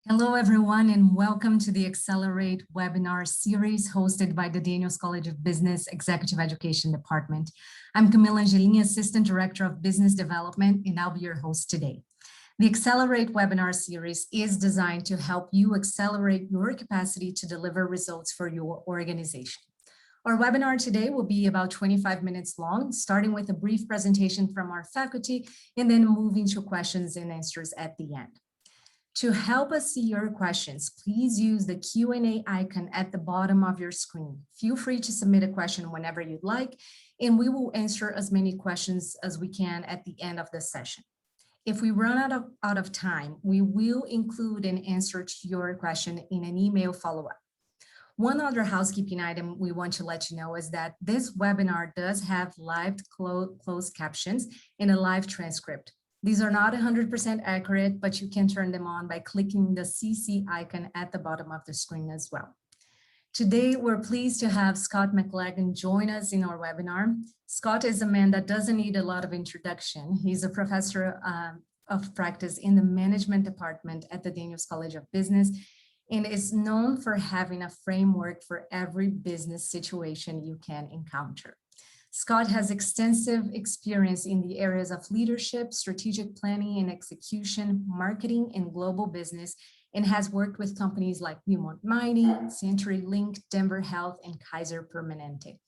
Hello, everyone, and welcome to the Accelerate webinar series hosted by the Daniels College of Business Executive Education Department. I'm Camila Angelini, Assistant Director of Business Development, and I'll be your host today. The Accelerate webinar series is designed to help you accelerate your capacity to deliver results for your organization. Our webinar today will be about 25 minutes long, starting with a brief presentation from our faculty and then moving to questions and answers at the end. To help us see your questions, please use the Q&A icon at the bottom of your screen. Feel free to submit a question whenever you'd like, and we will answer as many questions as we can at the end of the session. If we run out of time, we will include an answer to your question in an email follow-up. One other housekeeping item we want to let you know is that this webinar does have live closed captions and a live transcript. These are not 100% accurate, but you can turn them on by clicking the CC icon at the bottom of the screen as well. Today, we're pleased to have Scott McLagan join us in our webinar. Scott is a man that doesn't need a lot of introduction. He's a professor of practice in the management department at the Daniels College of Business and is known for having a framework for every business situation you can encounter. Scott has extensive experience in the areas of leadership, strategic planning and execution, marketing, and global business, and has worked with companies like Newmont Mining, CenturyLink, Denver Health, and Kaiser Permanente.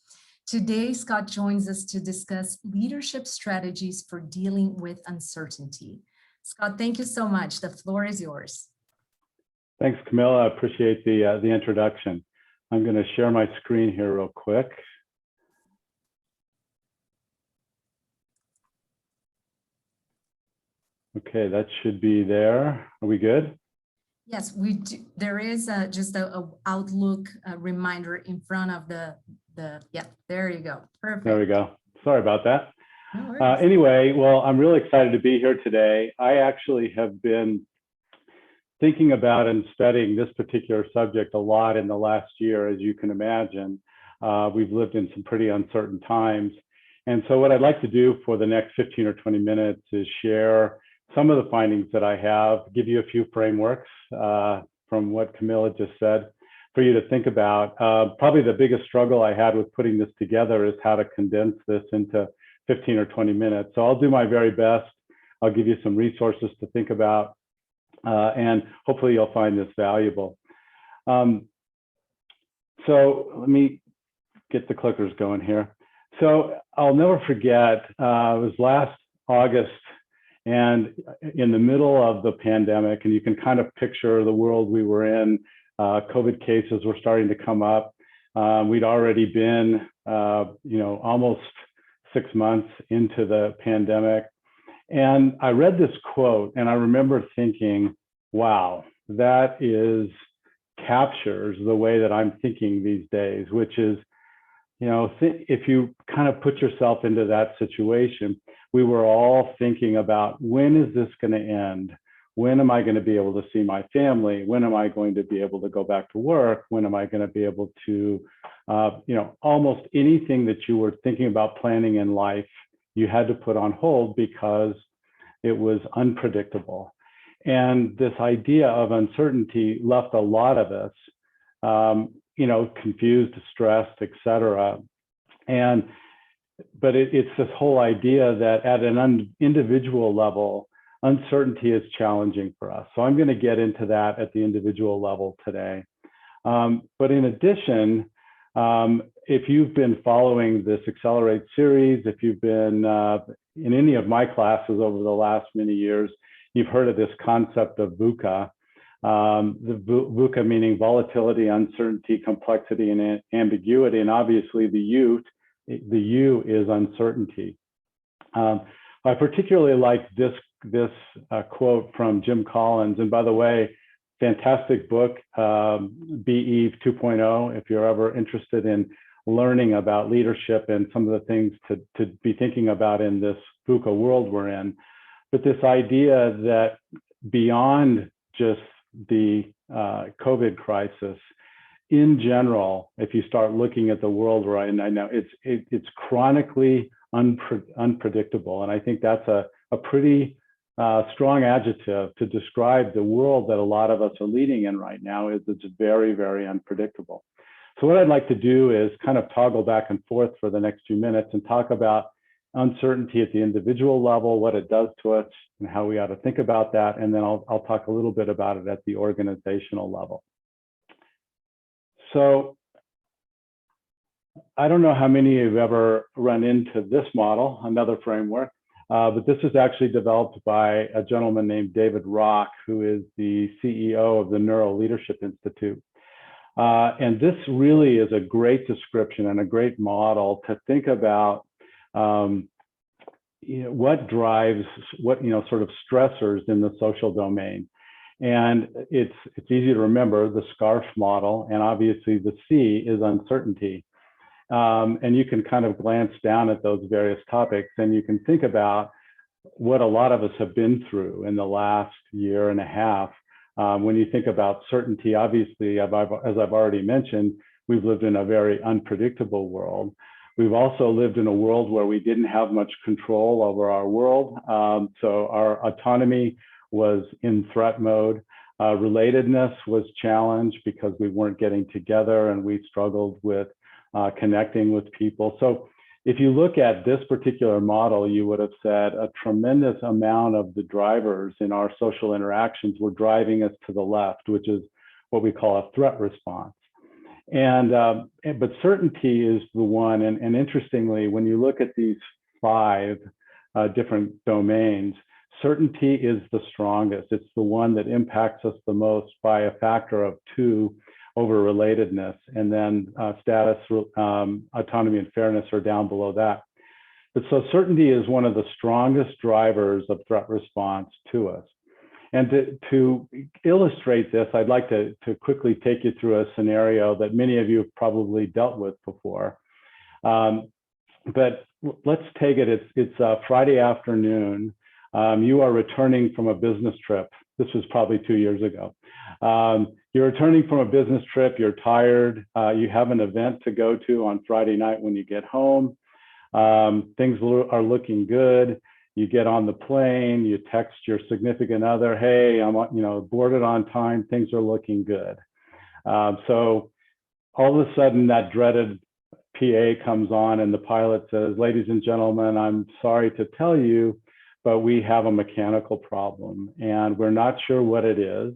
Today, Scott joins us to discuss leadership strategies for dealing with uncertainty. Scott, thank you so much. The floor is yours. Thanks, Camilla. I appreciate the introduction. I'm going to share my screen here real quick. Okay, that should be there. Are we good? Yes, we do. There is just a Outlook reminder in front of yeah, there you go. Perfect. There we go. Sorry about that. No worries. Anyway, well, I'm really excited to be here today. I actually have been thinking about and studying this particular subject a lot in the last year, as you can imagine. We've lived in some pretty uncertain times. And so what I'd like to do for the next 15 or 20 minutes is share some of the findings that I have, give you a few frameworks from what Camilla just said for you to think about. Probably the biggest struggle I had with putting this together is how to condense this into 15 or 20 minutes. So I'll do my very best. I'll give you some resources to think about, and hopefully you'll find this valuable. So let me get the clickers going here. So I'll never forget, it was last August, and in the middle of the pandemic, and you can kind of picture the world we were in, COVID cases were starting to come up. We'd already been, almost 6 months into the pandemic. And I read this quote and I remember thinking, wow, that captures the way that I'm thinking these days, which is, if you kind of put yourself into that situation, we were all thinking about, when is this going to end? When am I going to be able to see my family? When am I going to be able to go back to work? When am I going to be able to, almost anything that you were thinking about planning in life, you had to put on hold because it was unpredictable. And this idea of uncertainty left a lot of us, confused, stressed, etc. But it's this whole idea that at an individual level, uncertainty is challenging for us. So I'm going to get into that at the individual level today. But in addition, if you've been following this Accelerate series, if you've been in any of my classes over the last many years, you've heard of this concept of Buka. The Buka meaning volatility, uncertainty, complexity, and ambiguity. And obviously the U is uncertainty. I particularly like this quote from Jim Collins. And by the way, fantastic book, BE 2.0, if you're ever interested in learning about leadership and some of the things to be thinking about in this Buka world we're in. But this idea that beyond just the COVID crisis, in general, if you start looking at the world right now, it's chronically unpredictable. And I think that's a pretty strong adjective to describe the world that a lot of us are leading in right now is it's very, very unpredictable. So what I'd like to do is kind of toggle back and forth for the next few minutes and talk about uncertainty at the individual level, what it does to us, and how we ought to think about that. And then I'll talk a little bit about it at the organizational level. So I don't know how many of you have ever run into this model, another framework, but this was actually developed by a gentleman named David Rock, who is the CEO of the Neuro Leadership Institute. And this really is a great description and a great model to think about what drives, sort of stressors in the social domain. And it's easy to remember the SCARF model, and obviously the C is uncertainty. And you can kind of glance down at those various topics and you can think about what a lot of us have been through in the last year and a half. When you think about certainty, obviously, as I've already mentioned, we've lived in a very unpredictable world. We've also lived in a world where we didn't have much control over our world. So our autonomy was in threat mode. Relatedness was challenged because we weren't getting together and we struggled with connecting with people. So if you look at this particular model, you would have said a tremendous amount of the drivers in our social interactions were driving us to the left, which is what we call a threat response. But certainty is the one, and interestingly, when you look at these 5 different domains, certainty is the strongest. It's the one that impacts us the most by a factor of 2 over relatedness, and then status, autonomy, and fairness are down below that. But so certainty is one of the strongest drivers of threat response to us. And to illustrate this, I'd like to quickly take you through a scenario that many of you have probably dealt with before. But let's take it, it's Friday afternoon. You are returning from a business trip. This was probably 2 years ago. You're returning from a business trip, you're tired, you have an event to go to on Friday night when you get home. Things are looking good. You get on the plane, you text your significant other, hey, I'm boarded on time, things are looking good. So all of a sudden that dreaded PA comes on and the pilot says, ladies and gentlemen, I'm sorry to tell you, but we have a mechanical problem and we're not sure what it is,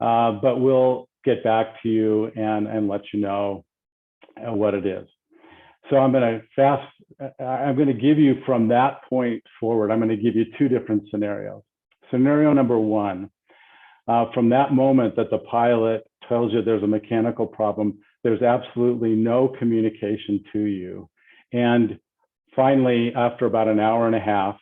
but we'll get back to you and let you know what it is. So I'm going to give you from that point forward, I'm going to give you 2 different scenarios. Scenario number 1, from that moment that the pilot tells you there's a mechanical problem, there's absolutely no communication to you. And finally, after about an hour and a half,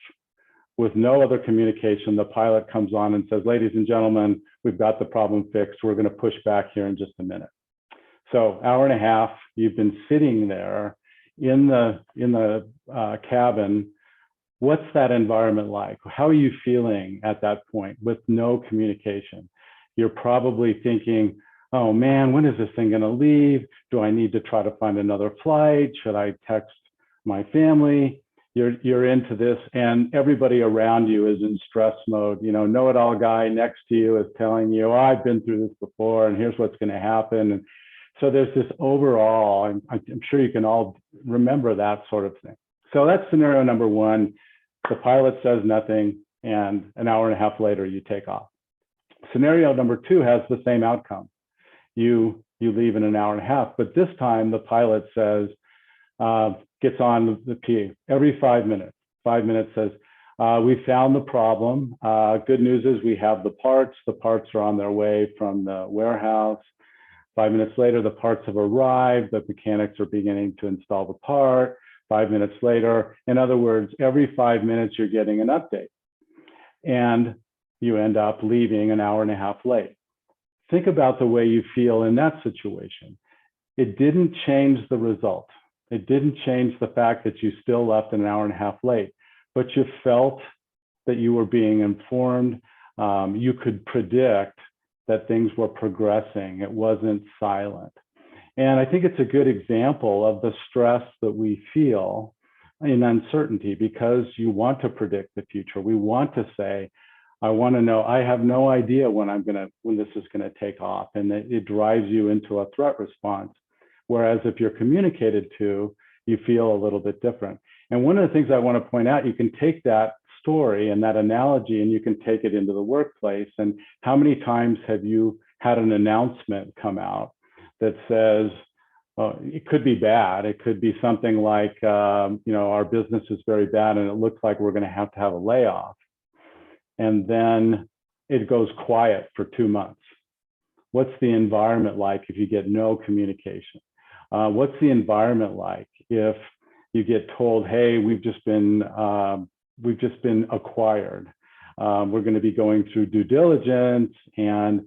with no other communication, the pilot comes on and says, ladies and gentlemen, we've got the problem fixed. We're going to push back here in just a minute. So hour and a half, you've been sitting there in the cabin. What's that environment like? How are you feeling at that point with no communication? You're probably thinking, oh man, when is this thing going to leave? Do I need to try to find another flight? Should I text my family? You're into this, and everybody around you is in stress mode. Know-it-all guy next to you is telling you, oh, I've been through this before, and here's what's going to happen. And so there's this overall, I'm sure you can all remember that sort of thing. So that's scenario number 1. The pilot says nothing, and an hour and a half later, you take off. Scenario number 2 has the same outcome. You leave in an hour and a half, but this time the pilot says, gets on the PA every 5 minutes. 5 minutes says, we found the problem. Good news is we have the parts. The parts are on their way from the warehouse. 5 minutes later, the parts have arrived. The mechanics are beginning to install the part. 5 minutes later, in other words, every 5 minutes, you're getting an update. And you end up leaving an hour and a half late. Think about the way you feel in that situation. It didn't change the result. It didn't change the fact that you still left an hour and a half late, but you felt that you were being informed. You could predict that things were progressing. It wasn't silent. And I think it's a good example of the stress that we feel in uncertainty because you want to predict the future. We want to say, I want to know, I have no idea when this is going to take off. And it drives you into a threat response. Whereas if you're communicated to, you feel a little bit different. And one of the things I want to point out, you can take that story and that analogy and you can take it into the workplace. And how many times have you had an announcement come out that says, it could be bad. It could be something like, our business is very bad and it looks like we're going to have a layoff. And then it goes quiet for 2 months. What's the environment like if you get no communication? What's the environment like if you get told, hey, we've just been acquired. We're going to be going through due diligence. And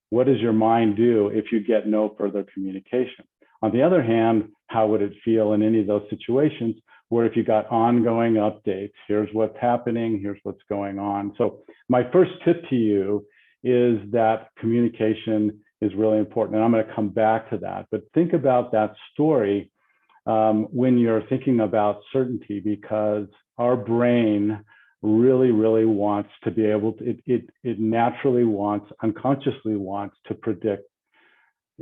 what does your mind do if you get no further communication? On the other hand, how would it feel in any of those situations where if you got ongoing updates, here's what's happening, here's what's going on. So my first tip to you is that communication is really important. And I'm going to come back to that. But think about that story when you're thinking about certainty, because our brain really, really wants to be able to, it naturally wants, unconsciously wants to predict,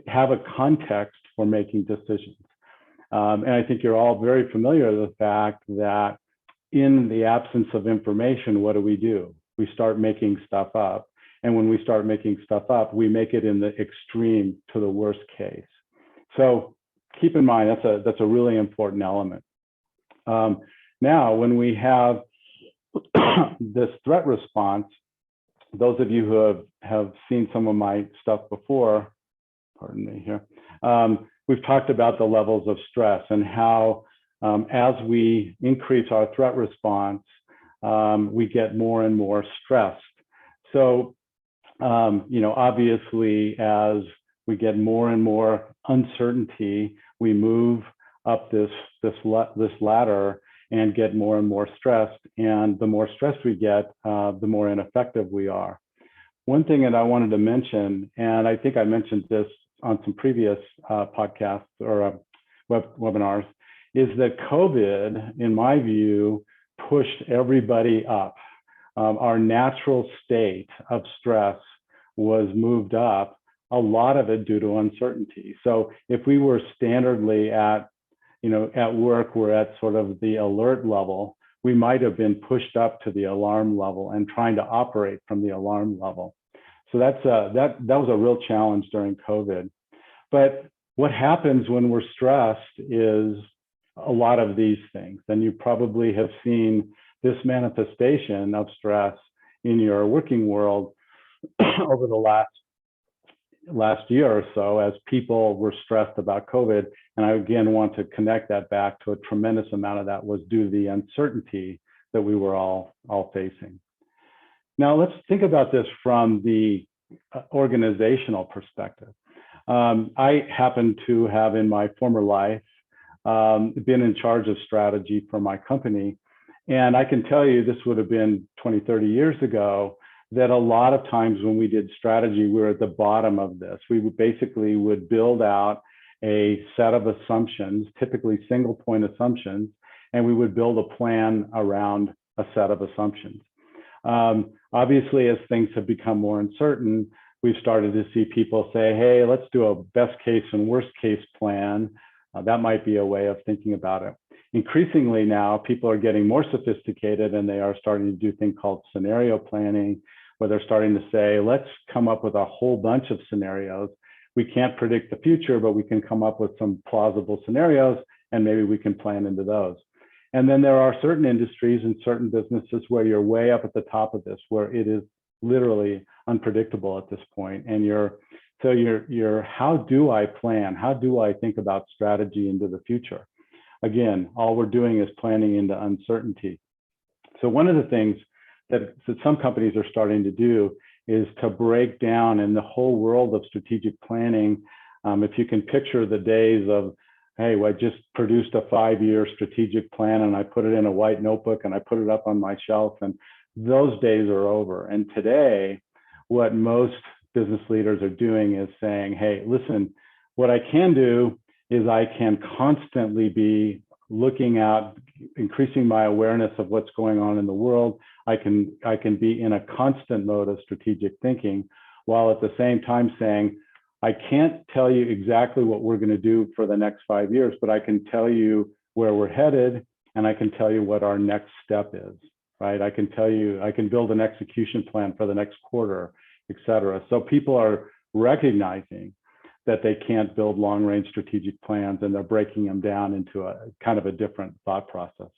have a context for making decisions. And I think you're all very familiar with the fact that in the absence of information, what do? We start making stuff up. And when we start making stuff up, we make it in the extreme to the worst case. So keep in mind, that's a really important element. Now, when we have this threat response, those of you who have seen some of my stuff before, pardon me here, we've talked about the levels of stress and how as we increase our threat response, we get more and more stressed. So, obviously, as we get more and more uncertainty, we move up this ladder and get more and more stressed. And the more stressed we get, the more ineffective we are. One thing that I wanted to mention, and I think I mentioned this on some previous podcasts or webinars, is that COVID, in my view, pushed everybody up. Our natural state of stress was moved up, a lot of it due to uncertainty. So if we were standardly at work, we're at sort of the alert level, we might have been pushed up to the alarm level and trying to operate from the alarm level. So that was a real challenge during COVID. But what happens when we're stressed is a lot of these things. And you probably have seen this manifestation of stress in your working world over the last year or so as people were stressed about COVID. And I again want to connect that back to a tremendous amount of that was due to the uncertainty that we were all facing. Now let's think about this from the organizational perspective. I happen to have in my former life been in charge of strategy for my company. And I can tell you this would have been 20, 30 years ago, that a lot of times when we did strategy, we were at the bottom of this. We basically would build out a set of assumptions, typically single point assumptions, and we would build a plan around a set of assumptions. Obviously, as things have become more uncertain, we've started to see people say, hey, let's do a best case and worst case plan. That might be a way of thinking about it. Increasingly now, people are getting more sophisticated and they are starting to do a thing called scenario planning, where they're starting to say, let's come up with a whole bunch of scenarios. We can't predict the future, but we can come up with some plausible scenarios and maybe we can plan into those. And then there are certain industries and certain businesses where you're way up at the top of this, where it is literally unpredictable at this point. And you're how do I plan? How do I think about strategy into the future? Again, all we're doing is planning into uncertainty. So one of the things that some companies are starting to do is to break down in the whole world of strategic planning. If you can picture the days of, hey, well, I just produced a 5-year strategic plan and I put it in a white notebook and I put it up on my shelf, and those days are over. And today, what most business leaders are doing is saying, hey, listen, what I can do is I can constantly be looking out, increasing my awareness of what's going on in the world. I can be in a constant mode of strategic thinking, while at the same time saying, I can't tell you exactly what we're going to do for the next 5 years, but I can tell you where we're headed, and I can tell you what our next step is, right? I can tell you, I can build an execution plan for the next quarter, et cetera. So people are recognizing that they can't build long-range strategic plans, and they're breaking them down into a kind of a different thought process.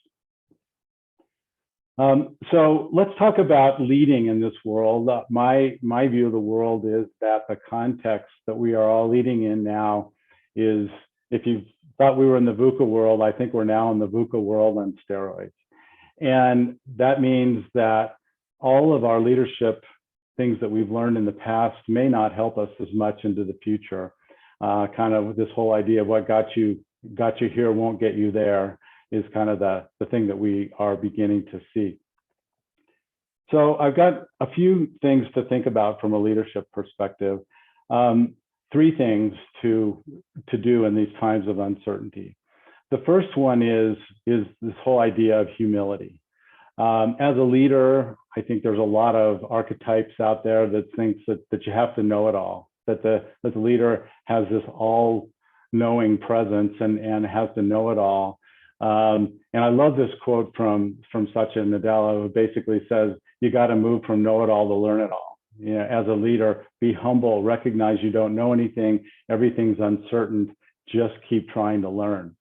So let's talk about leading in this world. My view of the world is that the context that we are all leading in now is, if you thought we were in the VUCA world, I think we're now in the VUCA world on steroids. And that means that all of our leadership things that we've learned in the past may not help us as much into the future. Kind of this whole idea of what got you here won't get you there is kind of the thing that we are beginning to see. So I've got a few things to think about from a leadership perspective. 3 things to do in these times of uncertainty. The first one is this whole idea of humility. As a leader, I think there's a lot of archetypes out there that thinks that you have to know it all, that the leader has this all-knowing presence and has to know it all. And I love this quote from Satya Nadella, who basically says, you got to move from know-it-all to learn-it-all. You know, as a leader, be humble, recognize you don't know anything, everything's uncertain, just keep trying to learn.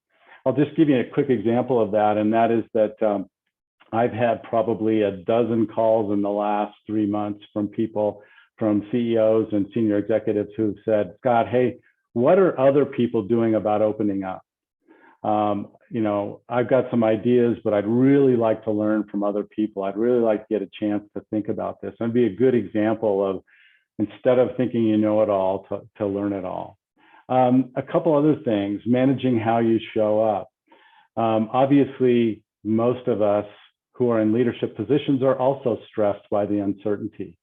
I'll just give you a quick example of that, and that is that I've had probably a dozen calls in the last 3 months from people, from CEOs and senior executives who've said, Scott, hey, what are other people doing about opening up? You know, I've got some ideas, but I'd really like to learn from other people. I'd really like to get a chance to think about this. And be a good example of, instead of thinking you know it all, to learn it all. A couple other things, managing how you show up. Obviously, most of us who are in leadership positions are also stressed by the uncertainty,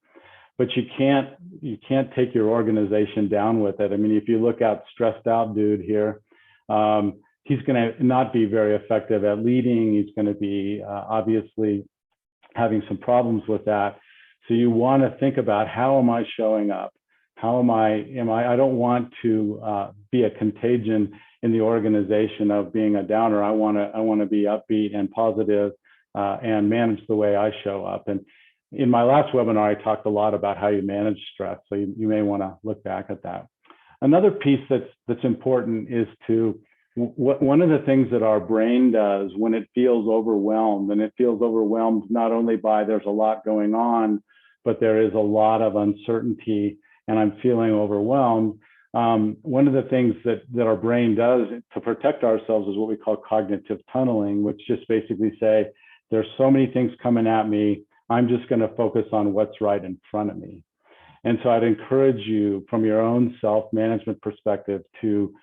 but you can't take your organization down with it. I mean, if you look at stressed out dude here, he's going to not be very effective at leading. He's going to be obviously having some problems with that. So you want to think about, how am I showing up? How I don't want to be a contagion in the organization of being a downer. I want to be upbeat and positive and manage the way I show up. And in my last webinar, I talked a lot about how you manage stress. So you may want to look back at that. Another piece that's important is one of the things that our brain does when it feels overwhelmed, and it feels overwhelmed not only by there's a lot going on, but there is a lot of uncertainty and I'm feeling overwhelmed. One of the things that our brain does to protect ourselves is what we call cognitive tunneling, which just basically say, there's so many things coming at me, I'm just going to focus on what's right in front of me. And so I'd encourage you, from your own self-management perspective, to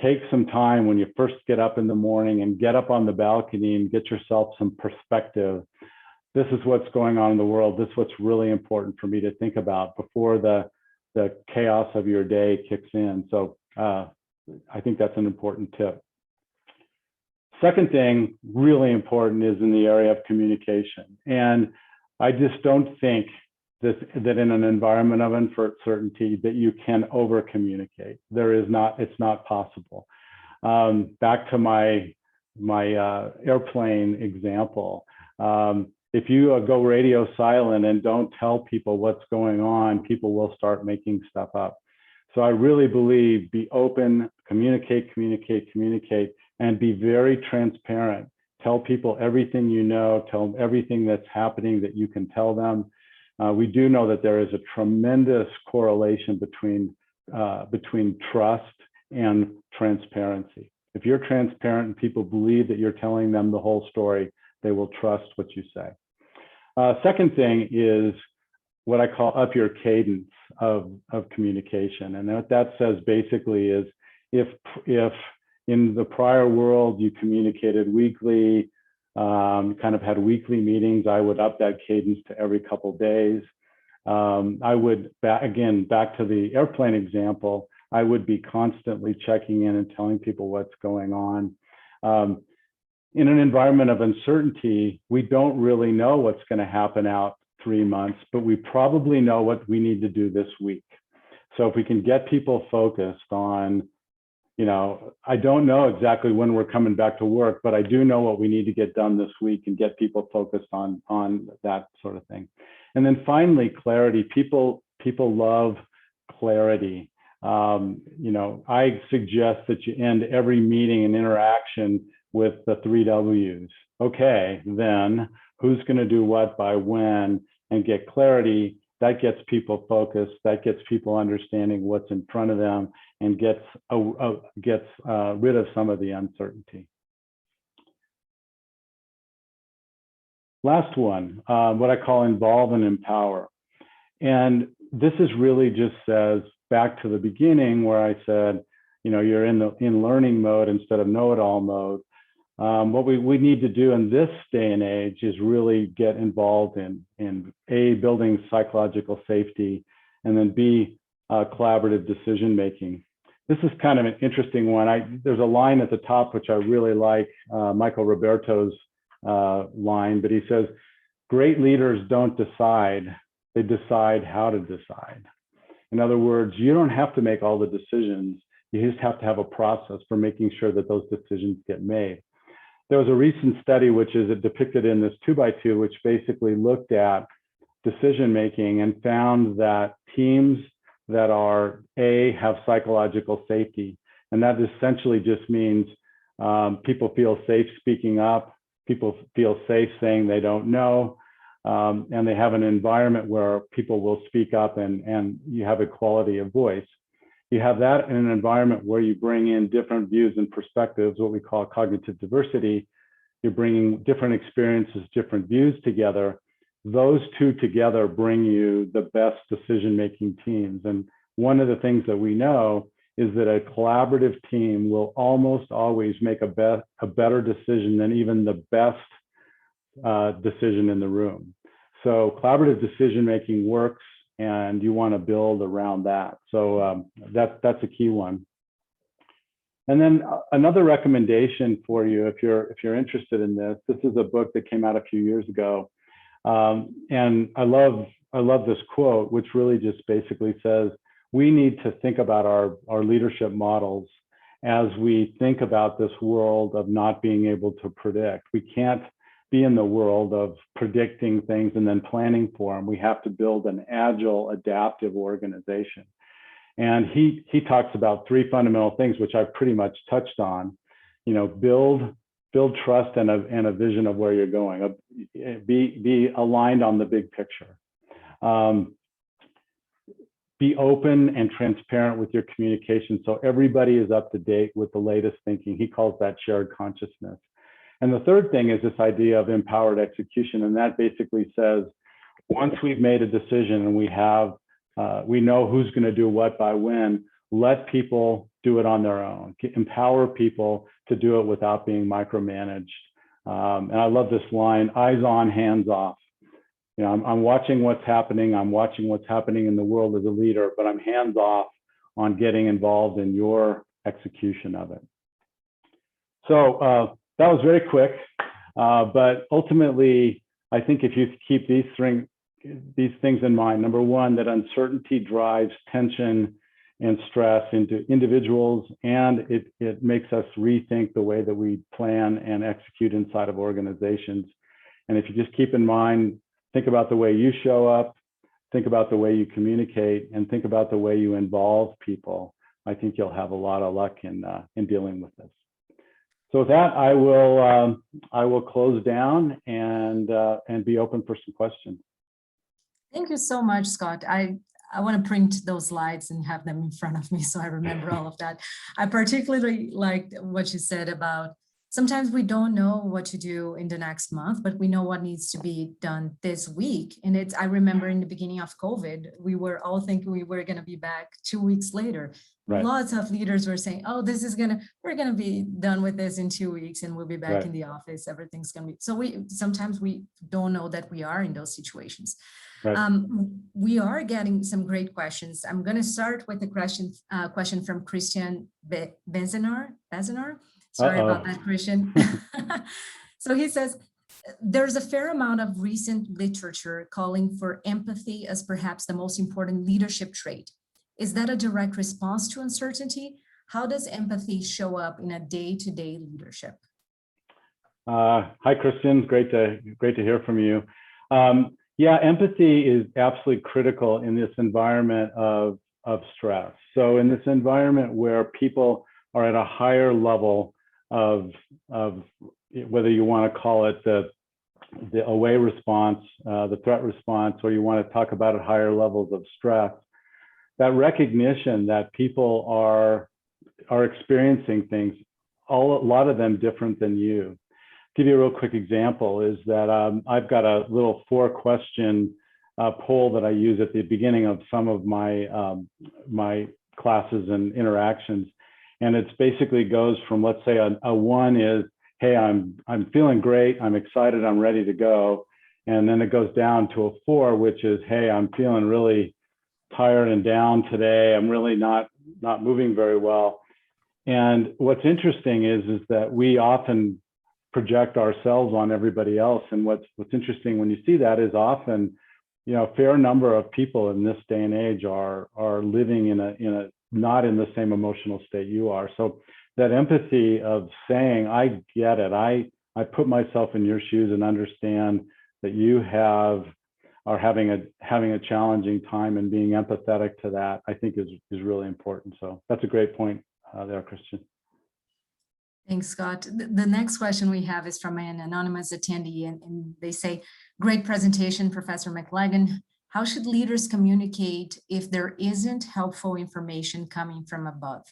take some time when you first get up in the morning and get up on the balcony and get yourself some perspective. This is what's going on in the world. This is what's really important for me to think about before the chaos of your day kicks in. So I think that's an important tip. Second thing, really important, is in the area of communication. And I just don't think that in an environment of uncertainty that you can over communicate. It's not possible. Back to my airplane example. If you go radio silent and don't tell people what's going on, people will start making stuff up. So I really believe, be open, communicate, and be very transparent. Tell people everything you know, tell them everything that's happening that you can tell them. We do know that there is a tremendous correlation between trust and transparency. If you're transparent and people believe that you're telling them the whole story, they will trust what you say. Second thing is what I call up your cadence of communication. And what that says basically is, if in the prior world you communicated weekly, kind of had weekly meetings, I would up that cadence to every couple of days. I would, again, back to the airplane example, I would be constantly checking in and telling people what's going on. in an environment of uncertainty, we don't really know what's going to happen out 3 months, but we probably know what we need to do this week. So if we can get people focused on, I don't know exactly when we're coming back to work, but I do know what we need to get done this week, and get people focused on that sort of thing. And then finally, clarity. People love clarity. I suggest that you end every meeting and interaction with the 3 W's. Okay, then who's going to do what by when, and get clarity. That gets people focused. That gets people understanding what's in front of them, and gets rid of some of the uncertainty. Last one, what I call involve and empower. And this is really just says back to the beginning where I said, you're in learning mode instead of know-it-all mode. What we need to do in this day and age is really get involved in A, building psychological safety, and then B, collaborative decision making. This is kind of an interesting one. There's a line at the top which I really like, Michael Roberto's line, but he says, great leaders don't decide, they decide how to decide. In other words, you don't have to make all the decisions. You just have to have a process for making sure that those decisions get made. There was a recent study, which is depicted in this 2x2, which basically looked at decision making and found that teams that are have psychological safety. And that essentially just means people feel safe speaking up, people feel safe saying they don't know, and they have an environment where people will speak up, and you have equality of voice. You have that in an environment where you bring in different views and perspectives, what we call cognitive diversity. You're bringing different experiences, different views together. Those two together bring you the best decision-making teams. And one of the things that we know is that a collaborative team will almost always make a better decision than even the best decision in the room. So collaborative decision-making works, and you want to build around that. So that's a key one. And then another recommendation for you, if you're interested in this is a book that came out a few years ago, and I love this quote, which really just basically says we need to think about our leadership models as we think about this world of not being able to predict. We can't be in the world of predicting things and then planning for them. We have to build an agile, adaptive organization. And he talks about 3 fundamental things, which I've pretty much touched on. Build trust and a vision of where you're going. Be aligned on the big picture. Be open and transparent with your communication, so everybody is up to date with the latest thinking. He calls that shared consciousness. And the third thing is this idea of empowered execution. And that basically says, once we've made a decision and we know who's going to do what by when, let people do it on their own. Empower people to do it without being micromanaged. And I love this line, eyes on, hands off. I'm watching what's happening. I'm watching what's happening in the world as a leader, but I'm hands off on getting involved in your execution of it. So that was very quick, but ultimately, I think if you keep these things in mind, number one, that uncertainty drives tension and stress into individuals, and it makes us rethink the way that we plan and execute inside of organizations. And if you just keep in mind, think about the way you show up, think about the way you communicate, and think about the way you involve people, I think you'll have a lot of luck in dealing with this. So with that, I will close down and be open for some questions. Thank you so much, Scott. I want to print those slides and have them in front of me so I remember all of that. I particularly liked what you said about sometimes we don't know what to do in the next month, but we know what needs to be done this week. And I remember in the beginning of COVID, we were all thinking we were going to be back 2 weeks later. Right. Lots of leaders were saying, oh, we're going to be done with this in 2 weeks and we'll be back in the office. Everything's going to be, so sometimes we don't know that we are in those situations. Right. We are getting some great questions. I'm going to start with a question from Christian Bezenar. Sorry about that, Christian. So he says, there's a fair amount of recent literature calling for empathy as perhaps the most important leadership trait. Is that a direct response to uncertainty? How does empathy show up in a day-to-day leadership? Hi, Christian. Great to hear from you. Yeah, empathy is absolutely critical in this environment of stress. So in this environment where people are at a higher level of whether you want to call it the away response, the threat response, or you want to talk about at higher levels of stress, that recognition that people are experiencing things, a lot of them different than you. Give you a real quick example is that I've got a little 4-question poll that I use at the beginning of some of my my classes and interactions, and it basically goes from, let's say a 1 is, hey, I'm feeling great, I'm excited, I'm ready to go, and then it goes down to a 4, which is, hey, I'm feeling really tired and down today, I'm really not moving very well. And what's interesting is that we often project ourselves on everybody else. And what's interesting when you see that is often, you know, a fair number of people in this day and age are living in a not in the same emotional state you are. So that empathy of saying, I get it, I put myself in your shoes and understand that you are having a challenging time, and being empathetic to that, I think is really important. So that's a great point there, Christian. Thanks, Scott. The next question we have is from an anonymous attendee, and they say, great presentation, Professor McLagan. How should leaders communicate if there isn't helpful information coming from above?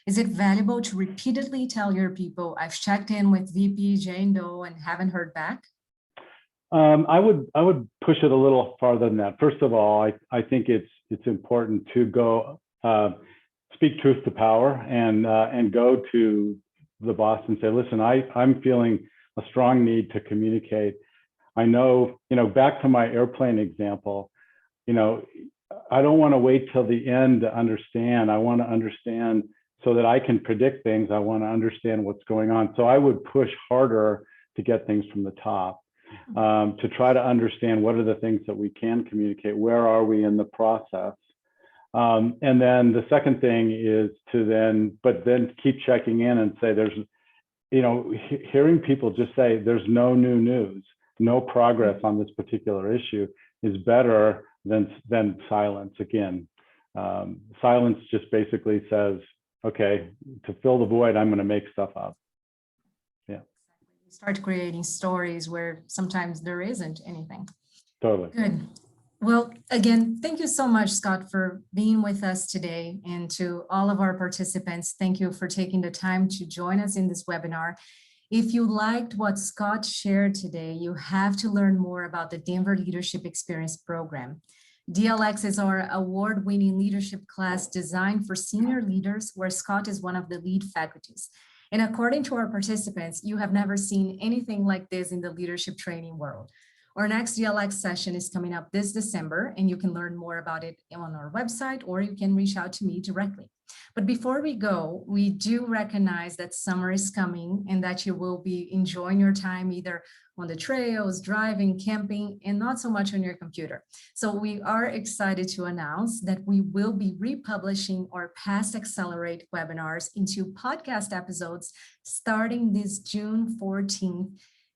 Is it valuable to repeatedly tell your people, I've checked in with VP Jane Doe and haven't heard back? I would push it a little farther than that. First of all, I think it's important to go speak truth to power and go to the boss and say, listen, I'm feeling a strong need to communicate. I know, you know, back to my airplane example, you know, I don't want to wait till the end to understand. I want to understand so that I can predict things. I want to understand what's going on. So I would push harder to get things from the top, to try to understand what are the things that we can communicate. Where are we in the process? And then the second thing is to then keep checking in and say, there's, you know, hearing people just say there's no new news, no progress on this particular issue is better than silence. Again, silence just basically says, okay, to fill the void, I'm going to make stuff up. Yeah. You start creating stories where sometimes there isn't anything. Totally. Good. Well, again, thank you so much, Scott, for being with us today. And to all of our participants, thank you for taking the time to join us in this webinar. If you liked what Scott shared today, you have to learn more about the Denver Leadership Experience Program. DLX is our award-winning leadership class designed for senior leaders, where Scott is one of the lead faculties. And according to our participants, you have never seen anything like this in the leadership training world. Our next DLX session is coming up this December, and you can learn more about it on our website, or you can reach out to me directly. But before we go, we do recognize that summer is coming and that you will be enjoying your time either on the trails, driving, camping, and not so much on your computer. So we are excited to announce that we will be republishing our past Accelerate webinars into podcast episodes starting this June 14th,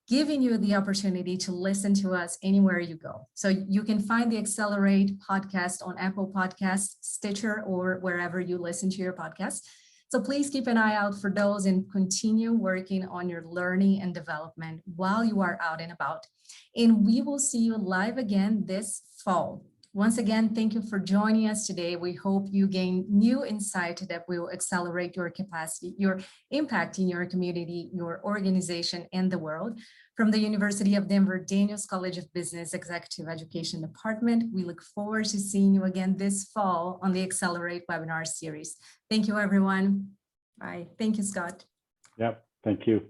giving you the opportunity to listen to us anywhere you go. So you can find the Accelerate podcast on Apple Podcasts, Stitcher, or wherever you listen to your podcasts. So please keep an eye out for those and continue working on your learning and development while you are out and about. And we will see you live again this fall. Once again, thank you for joining us today. We hope you gain new insight that will accelerate your capacity, your impact in your community, your organization, and the world. From the University of Denver Daniels College of Business Executive Education Department, we look forward to seeing you again this fall on the Accelerate webinar series. Thank you, everyone. Bye. Thank you, Scott. Yep. Thank you.